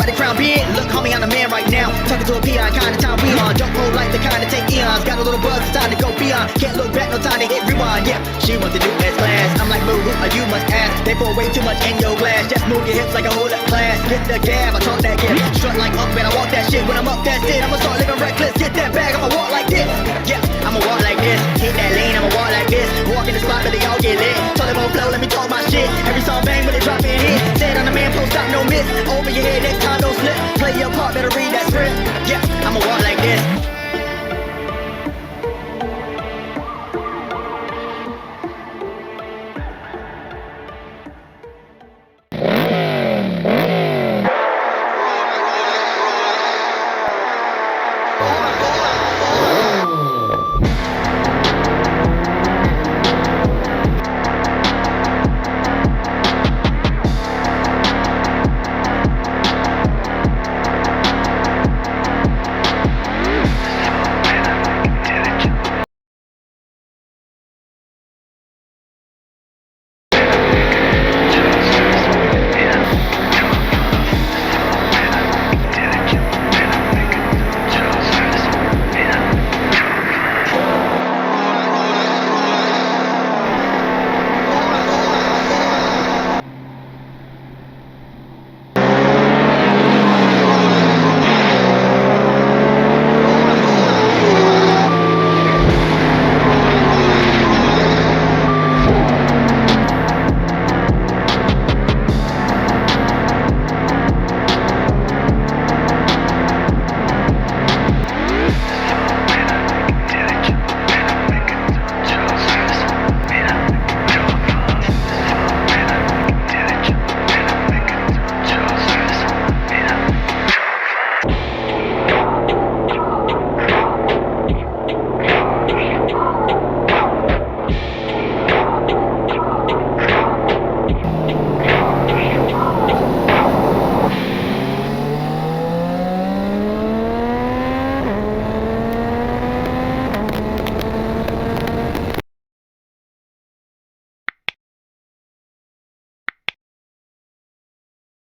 got the crown big. Look, homie, I'm the man right now. Talking to a peon, kind of time we on. Don't hold like the kind of take eons. Got a little buzz, it's time to go beyond. Can't look back, no time to hit rewind. Yeah, she wants to do S-class. I'm like, boo, you must ask. They pour way too much in your glass. Just move your hips like a whole up class. Hit the gab, I talk that gap. Strut like up and I walk that shit. When I'm up, that's it. I'ma start living reckless. Get that bag, I'ma walk like this. Yeah, I'ma walk like this. Hit that lane, I'ma walk like this. Walk in the spot, but they all get lit. Told them on flow, let me talk my shit. Every song bang, when they drop in hit. Said on the man, post stop, no miss. Over your head, next time, don't slip. Play your part, better read that script.